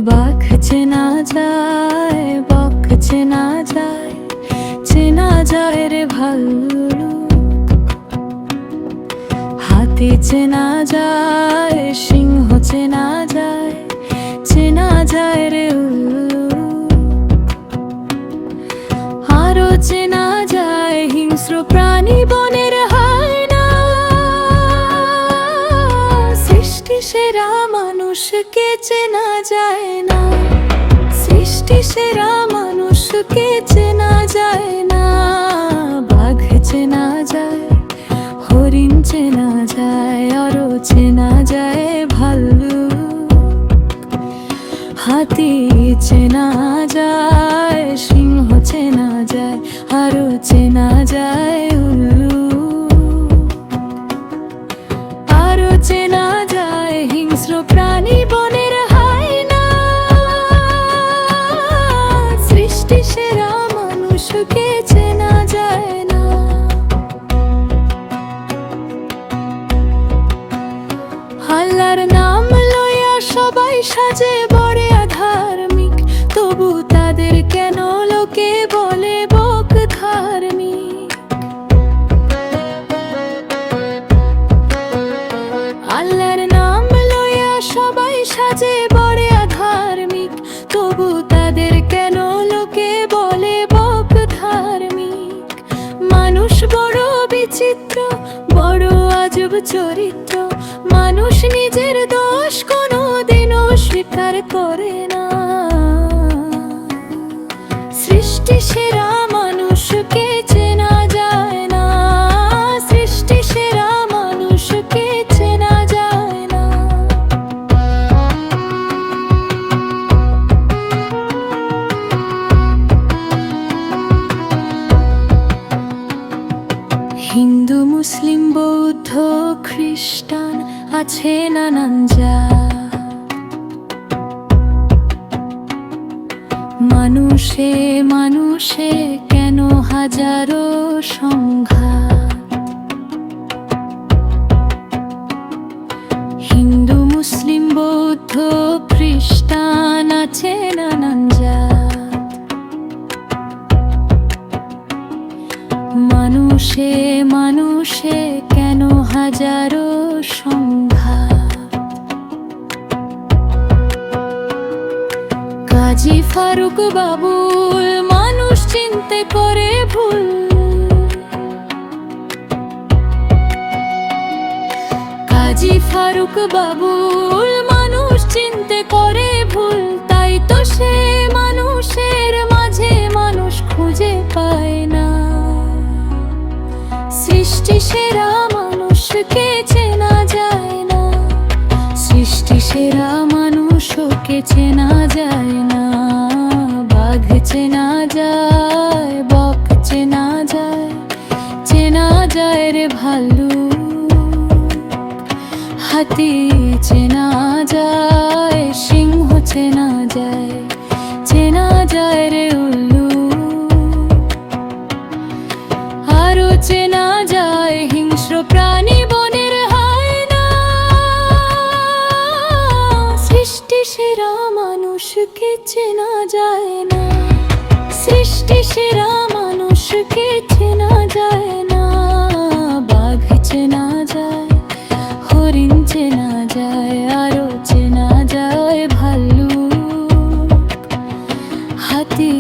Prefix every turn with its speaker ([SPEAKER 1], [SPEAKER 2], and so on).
[SPEAKER 1] বাঘ চেনা যায়, বক চেনা যায়, চেনা যায় রে ভাল্লুক। হাতি চেনা যায়, সিংহ চেনা যায়, চেনা যায় রে উল্লু। আরো চেনা যায় হিংস্র প্রাণী বনের হায়না। সৃষ্টি সেরা মানুষকে চেনা যায় না, সৃষ্টি সেরা মানুষকে চেনা যায় না। বাঘ চেনা যায়, হরিণ চেনা যায়, আরো চেনা যায় ভাল্লুক। হাতি চেনা যায়, সিংহ চেনা যায়, আরো চেনা যায় উল্লু। আরো চেনা যায় হিংস্র প্রাণী বনের হায়না। সৃষ্টি সেরা মানুষকে চেনা যায় না। আল্লাহর নাম লইয়া সবাই সাজে বড়ে ধার্মিক, তবু তাদের কেন লোকে বলে বক ধার্মিক। আল্লাহর নাম লইয়া সবাই সাজে বড়ে ধার্মিক, তবু তাদের কেন লোকে বলে বক ধার্মিক। মানুষ বড় বিচিত্র, বড় আজব চরিত্র, মানুষ নিজের দোষ কোনোদিনও স্বীকার করে না। সৃষ্টি সেরা মানুষকে চেনা যায় না, সৃষ্টি সেরা মানুষকে চেনা যায় না। হিন্দু, মুসলিম, বৌদ্ধ, খ্রিস্টান আছে নানান জাত। মানুষে মানুষে কেন হাজারো সংঘাত। হিন্দু, মুসলিম, বৌদ্ধ, খ্রিস্টান আছে নানান জাত। মানুষে মানুষে কেন হাজারো সংঘাত। কাজী ফারুক বাবুল মানুষ চিনতে করে ভুল। কাজী ফারুক বাবুল মানুষ চিনতে করে ভুল, তাই তো সে মানুষের মাঝে মানুষ খুঁজে পায় না। সৃষ্টি সেরা মানুষকে চেনা যায় না, সৃষ্টি সেরা মানুষকে চেনা যায় না। বাঘ চেনা যায়, বক চেনা যায়, চেনা যায় রে ভাল্লুক। হাতি চেনা যায়, সিংহ চেনা যায়, চেনা যায় রে উল্লু। আরো চেনা যায় হিংস্র প্রাণী বনের হায়না। সৃষ্টি সেরা মানুষকে চেনা যায় না, সৃষ্টি সেরা মানুষকে চেনা যায় না। বাঘ চেনা যায়, হরিণ চেনা যায়, আরো চেনা যায় ভাল্লুক। হাতি